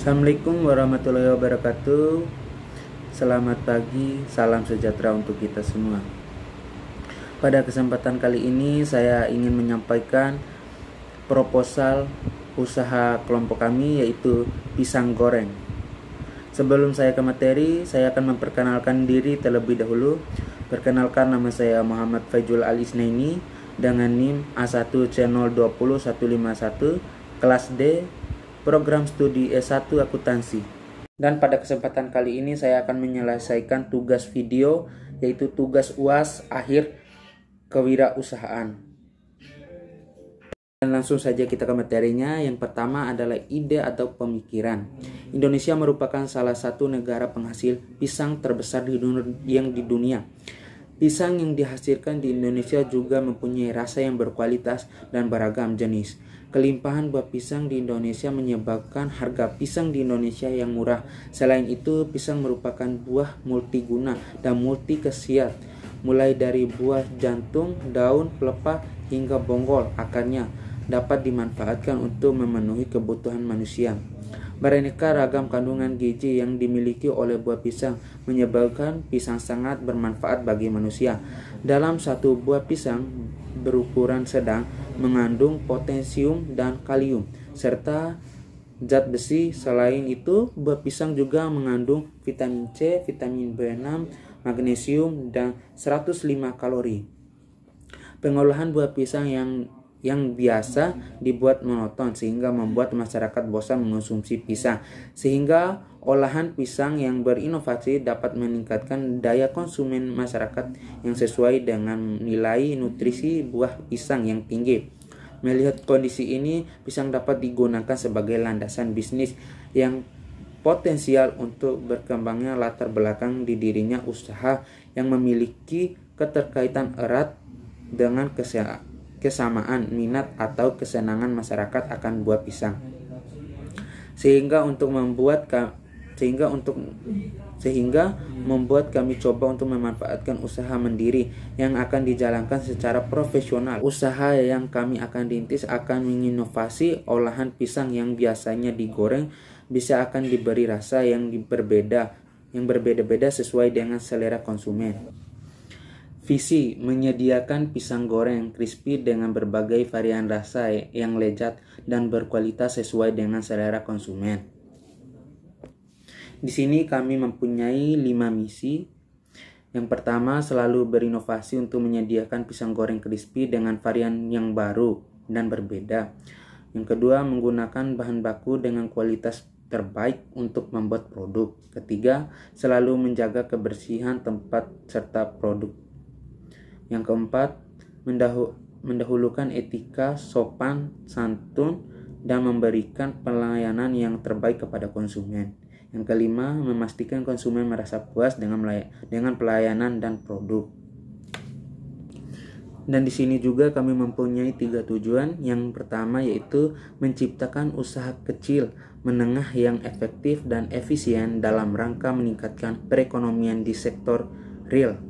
Assalamualaikum warahmatullahi wabarakatuh. Selamat pagi, salam sejahtera untuk kita semua. Pada kesempatan kali ini saya ingin menyampaikan proposal usaha kelompok kami, yaitu pisang goreng. Sebelum saya ke materi, saya akan memperkenalkan diri terlebih dahulu. Perkenalkan, nama saya Muhammad Faizul Al-Isnaini dengan NIM A1C020151, kelas D, program studi S1 akuntansi. Dan pada kesempatan kali ini saya akan menyelesaikan tugas video, yaitu tugas UAS akhir kewirausahaan. Dan langsung saja kita ke materinya. Yang pertama adalah ide atau pemikiran. Indonesia merupakan salah satu negara penghasil pisang terbesar di dunia. Pisang yang dihasilkan di Indonesia juga mempunyai rasa yang berkualitas dan beragam jenis. Kelimpahan buah pisang di Indonesia menyebabkan harga pisang di Indonesia yang murah. Selain itu, pisang merupakan buah multiguna dan multi khasiat, mulai dari buah jantung, daun, pelepah, hingga bonggol akarnya dapat dimanfaatkan untuk memenuhi kebutuhan manusia. Beraneka ragam kandungan gizi yang dimiliki oleh buah pisang menyebabkan pisang sangat bermanfaat bagi manusia. Dalam satu buah pisang berukuran sedang mengandung potasium dan kalium serta zat besi. Selain itu, buah pisang juga mengandung vitamin C, vitamin B6, magnesium, dan 105 kalori. Pengolahan buah pisang yang biasa dibuat monoton sehingga membuat masyarakat bosan mengonsumsi pisang, sehingga olahan pisang yang berinovasi dapat meningkatkan daya konsumen masyarakat yang sesuai dengan nilai nutrisi buah pisang yang tinggi. Melihat kondisi ini, pisang dapat digunakan sebagai landasan bisnis yang potensial untuk berkembangnya latar belakang didirinya usaha yang memiliki keterkaitan erat dengan kesamaan minat atau kesenangan masyarakat akan buah pisang, sehingga membuat kami coba untuk memanfaatkan usaha mandiri yang akan dijalankan secara profesional. Usaha yang kami akan rintis akan menginovasi olahan pisang yang biasanya digoreng bisa akan diberi rasa yang berbeda-beda sesuai dengan selera konsumen. Visi: menyediakan pisang goreng crispy dengan berbagai varian rasa yang lezat dan berkualitas sesuai dengan selera konsumen. Di sini kami mempunyai 5 misi. Yang pertama, selalu berinovasi untuk menyediakan pisang goreng crispy dengan varian yang baru dan berbeda. Yang kedua, menggunakan bahan baku dengan kualitas terbaik untuk membuat produk. Ketiga, selalu menjaga kebersihan tempat serta produk. Yang keempat, mendahulukan etika, sopan, santun, dan memberikan pelayanan yang terbaik kepada konsumen. Yang kelima, memastikan konsumen merasa puas dengan pelayanan dan produk. Dan di sini juga kami mempunyai 3 tujuan. Yang pertama yaitu menciptakan usaha kecil menengah yang efektif dan efisien dalam rangka meningkatkan perekonomian di sektor real.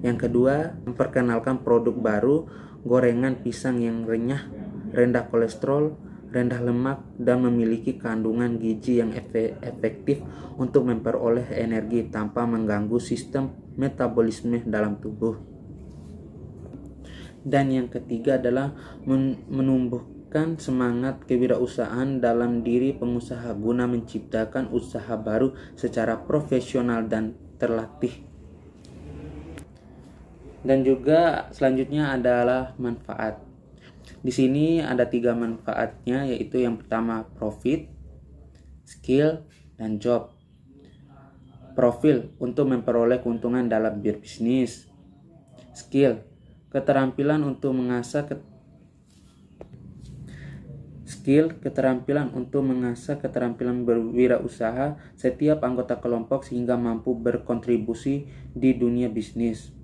Yang kedua, memperkenalkan produk baru, gorengan pisang yang renyah, rendah kolesterol, rendah lemak, dan memiliki kandungan gizi yang efektif untuk memperoleh energi tanpa mengganggu sistem metabolisme dalam tubuh. Dan yang ketiga adalah menumbuhkan semangat kewirausahaan dalam diri pengusaha guna menciptakan usaha baru secara profesional dan terlatih. Dan juga selanjutnya adalah manfaat. Di sini ada 3 manfaatnya, yaitu yang pertama profit, skill, dan job. Profil untuk memperoleh keuntungan dalam berbisnis. Skill, keterampilan untuk mengasah keterampilan berwirausaha setiap anggota kelompok sehingga mampu berkontribusi di dunia bisnis.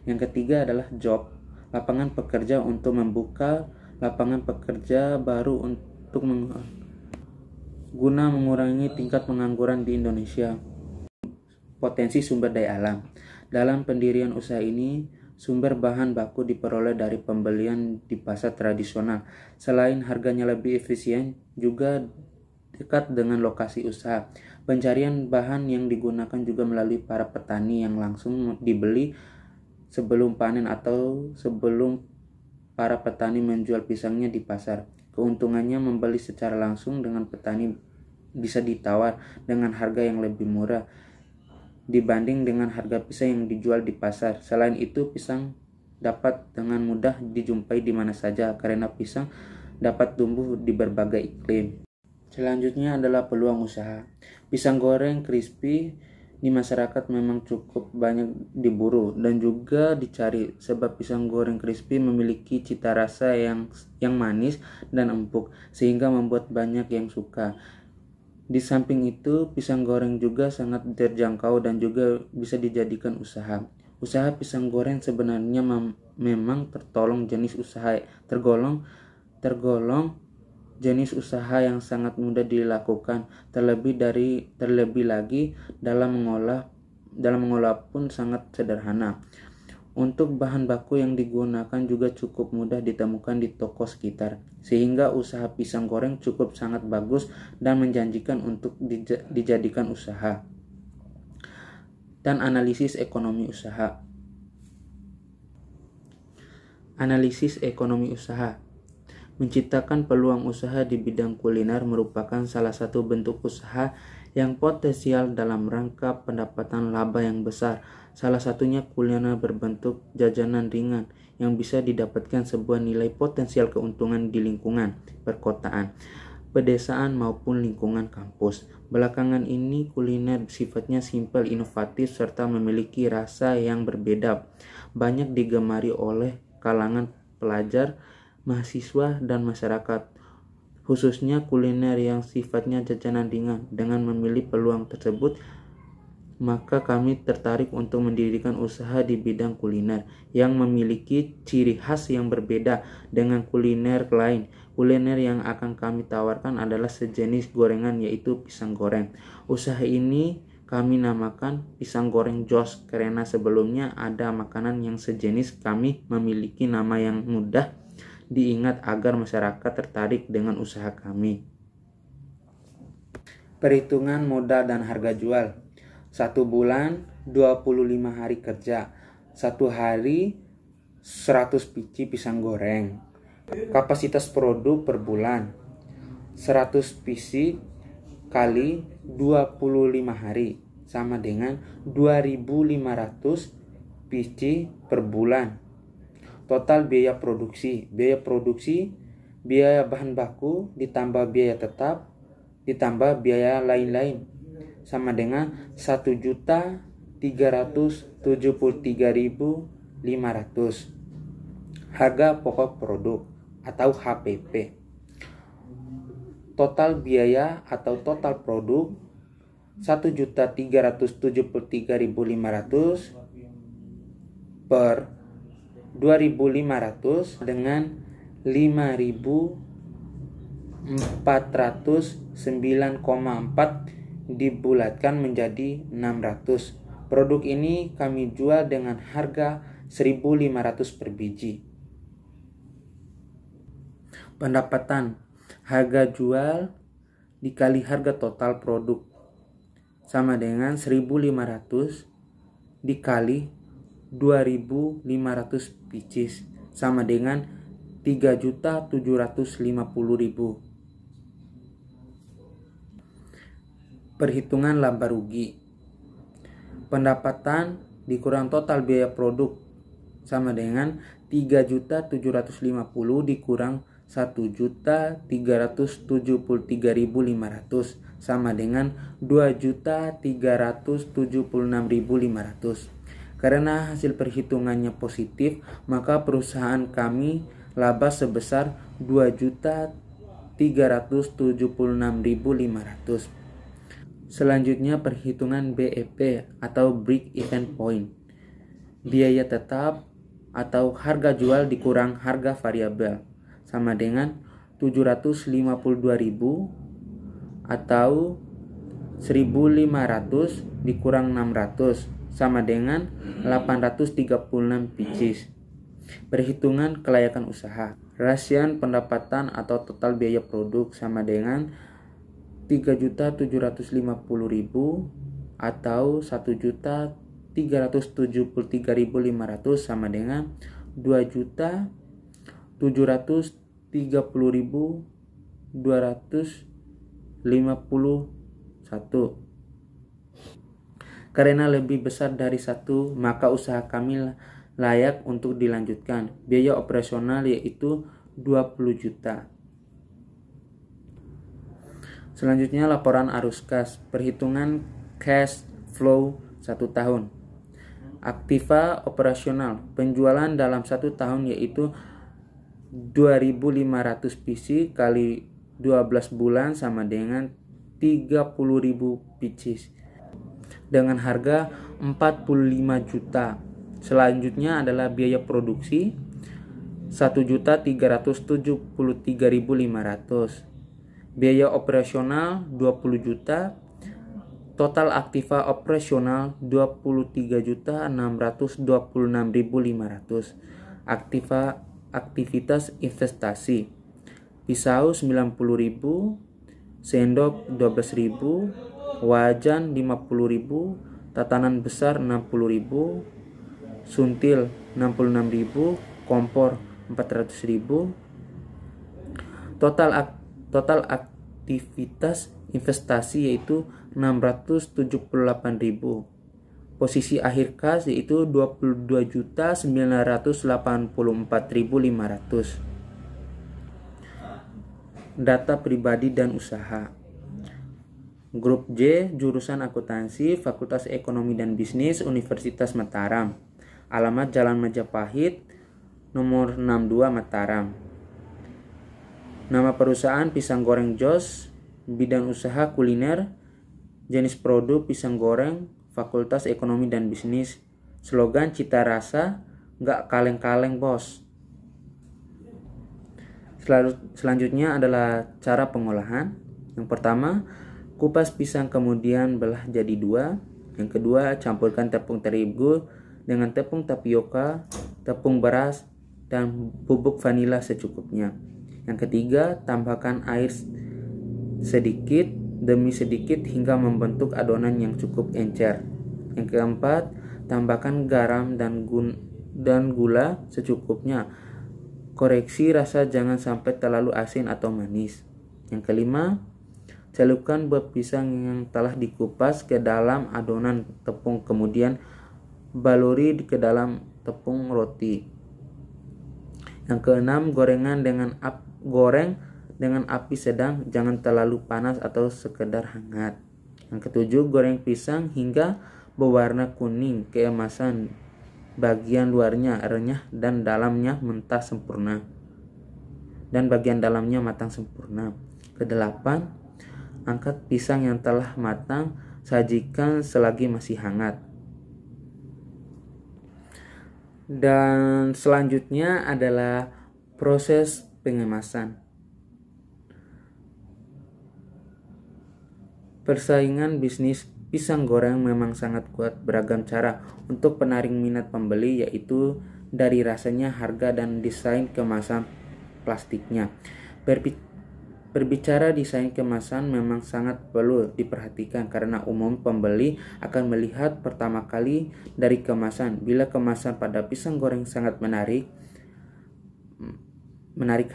Yang ketiga adalah job, lapangan pekerja untuk membuka lapangan pekerja baru guna mengurangi tingkat pengangguran di Indonesia. Potensi sumber daya alam. Dalam pendirian usaha ini, sumber bahan baku diperoleh dari pembelian di pasar tradisional. Selain harganya lebih efisien, juga dekat dengan lokasi usaha. Pencarian bahan yang digunakan juga melalui para petani yang langsung dibeli sebelum panen atau sebelum para petani menjual pisangnya di pasar. Keuntungannya membeli secara langsung dengan petani bisa ditawar dengan harga yang lebih murah dibanding dengan harga pisang yang dijual di pasar. Selain itu, pisang dapat dengan mudah dijumpai di mana saja karena pisang dapat tumbuh di berbagai iklim. Selanjutnya adalah peluang usaha. Pisang goreng crispy di masyarakat memang cukup banyak diburu dan juga dicari sebab pisang goreng crispy memiliki cita rasa yang manis dan empuk sehingga membuat banyak yang suka. Di samping itu, pisang goreng juga sangat terjangkau dan juga bisa dijadikan usaha. Usaha pisang goreng sebenarnya memang tergolong jenis usaha yang sangat mudah dilakukan, terlebih lagi dalam mengolah pun sangat sederhana. Untuk bahan baku yang digunakan juga cukup mudah ditemukan di toko sekitar, sehingga usaha pisang goreng cukup sangat bagus dan menjanjikan untuk dijadikan usaha. Dan analisis ekonomi usaha. Analisis ekonomi usaha. Menciptakan peluang usaha di bidang kuliner merupakan salah satu bentuk usaha yang potensial dalam rangka pendapatan laba yang besar. Salah satunya kuliner berbentuk jajanan ringan yang bisa didapatkan sebuah nilai potensial keuntungan di lingkungan perkotaan, pedesaan maupun lingkungan kampus. Belakangan ini kuliner sifatnya simpel, inovatif, serta memiliki rasa yang berbeda. Banyak digemari oleh kalangan pelajar, mahasiswa, dan masyarakat, khususnya kuliner yang sifatnya jajanan ringan. Dengan memilih peluang tersebut, maka kami tertarik untuk mendirikan usaha di bidang kuliner yang memiliki ciri khas yang berbeda dengan kuliner lain. Kuliner yang akan kami tawarkan adalah sejenis gorengan, yaitu pisang goreng. Usaha ini kami namakan pisang goreng Jos karena sebelumnya ada makanan yang sejenis. Kami memiliki nama yang mudah diingat agar masyarakat tertarik dengan usaha kami. Perhitungan modal dan harga jual. 1 bulan 25 hari kerja. 1 hari 100 biji pisang goreng. Kapasitas produk per bulan 100 biji kali 25 hari sama dengan 2.500 biji per bulan. Total biaya produksi, biaya bahan baku ditambah biaya tetap ditambah biaya lain-lain sama dengan 1.373.500. Harga pokok produk atau HPP. Total biaya atau total produk 1.373.500 per 2.500 dengan 5.409,4 dibulatkan menjadi 600. Produk ini kami jual dengan harga 1.500 per biji. Pendapatan harga jual dikali harga total produk sama dengan 1.500 dikali 2.500 biji sama dengan 3.750.000. Perhitungan laba rugi. Pendapatan dikurang total biaya produk sama dengan 3.750 dikurang 1.373.500 sama dengan 2.376.500. Karena hasil perhitungannya positif, maka perusahaan kami laba sebesar 2.376.500. Selanjutnya perhitungan BEP atau Break Even Point. Biaya tetap atau harga jual dikurang harga variabel sama dengan 752.000 atau 1.500 dikurang 600 sama dengan 836 biji. Perhitungan kelayakan usaha. Rasian pendapatan atau total biaya produk sama dengan 3.750.000 atau 1.373.500 sama dengan 2.730.251. Karena lebih besar dari satu, maka usaha kami layak untuk dilanjutkan. Biaya operasional yaitu 20 juta. Selanjutnya laporan arus kas, perhitungan cash flow 1 tahun. Aktiva operasional, penjualan dalam 1 tahun yaitu 2.500 PC kali 12 bulan sama dengan 30.000 PC dengan harga 45 juta. Selanjutnya adalah biaya produksi 1.373.500. Biaya operasional 20 juta. Total aktiva operasional 23.626.500. Aktivitas investasi pisau 90.000, sendok 12.000, wajan 50.000, tatanan besar 60.000, suntil 66.000, kompor 400.000. Total aktivitas investasi yaitu 678.000. Posisi akhir kas yaitu 22.984.500. Data pribadi dan usaha. Grup J, jurusan akuntansi, Fakultas Ekonomi dan Bisnis, Universitas Mataram. Alamat Jalan Majapahit, nomor 62 Mataram. Nama perusahaan Pisang Goreng Jos, bidang usaha kuliner, jenis produk pisang goreng, Fakultas Ekonomi dan Bisnis. Slogan cita rasa, nggak kaleng-kaleng bos. Selanjutnya adalah cara pengolahan. Yang pertama, kupas pisang kemudian belah jadi 2. Yang kedua, campurkan tepung terigu dengan tepung tapioka, tepung beras, dan bubuk vanila secukupnya. Yang ketiga, tambahkan air sedikit demi sedikit hingga membentuk adonan yang cukup encer. Yang keempat, tambahkan garam dan gula secukupnya. Koreksi rasa jangan sampai terlalu asin atau manis. Yang kelima, celupkan buah pisang yang telah dikupas ke dalam adonan tepung, kemudian baluri ke dalam tepung roti. Yang keenam, goreng dengan api sedang, jangan terlalu panas atau sekedar hangat. Yang ketujuh, goreng pisang hingga berwarna kuning keemasan, bagian luarnya renyah dan dalamnya matang sempurna. Kedelapan, angkat pisang yang telah matang, sajikan selagi masih hangat. Dan selanjutnya adalah proses pengemasan. Persaingan bisnis pisang goreng memang sangat kuat. Beragam cara untuk penarik minat pembeli, yaitu dari rasanya, harga, dan desain kemasan plastiknya. Berbicara desain kemasan memang sangat perlu diperhatikan karena umum pembeli akan melihat pertama kali dari kemasan. Bila kemasan pada pisang goreng sangat menarik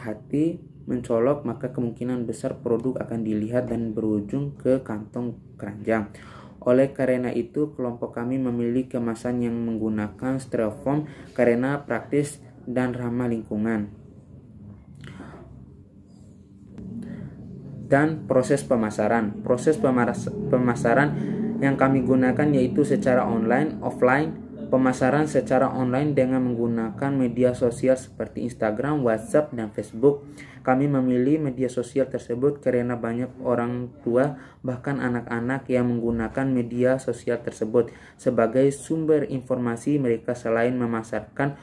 hati, mencolok, maka kemungkinan besar produk akan dilihat dan berujung ke kantong keranjang. Oleh karena itu, kelompok kami memilih kemasan yang menggunakan styrofoam karena praktis dan ramah lingkungan. Dan proses pemasaran. Proses pemasaran yang kami gunakan yaitu secara online, offline. Pemasaran secara online dengan menggunakan media sosial seperti Instagram, WhatsApp, dan Facebook. Kami memilih media sosial tersebut karena banyak orang tua, bahkan anak-anak, yang menggunakan media sosial tersebut sebagai sumber informasi mereka. Selain memasarkan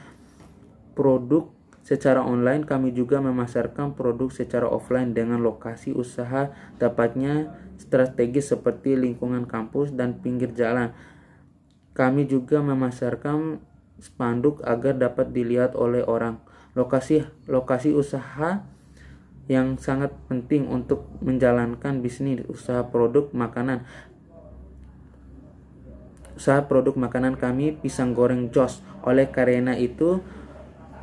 produk secara online, kami juga memasarkan produk secara offline dengan lokasi usaha tepatnya strategis seperti lingkungan kampus dan pinggir jalan. Kami juga memasarkan spanduk agar dapat dilihat oleh orang. Lokasi usaha yang sangat penting untuk menjalankan bisnis usaha produk makanan. Usaha produk makanan kami pisang goreng Jos. Oleh karena itu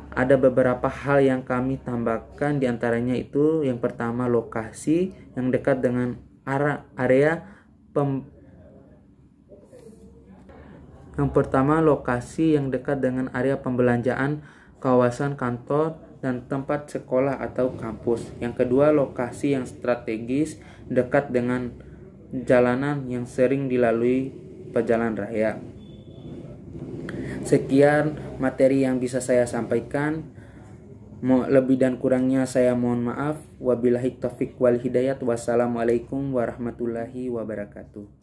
ada beberapa hal yang kami tambahkan, diantaranya itu yang pertama lokasi yang dekat dengan area pembelanjaan, kawasan kantor, dan tempat sekolah atau kampus. Yang kedua, lokasi yang strategis dekat dengan jalanan yang sering dilalui pejalan raya. Sekian materi yang bisa saya sampaikan. Lebih dan kurangnya saya mohon maaf. Wabillahi taufiq wal hidayat. Wassalamualaikum warahmatullahi wabarakatuh.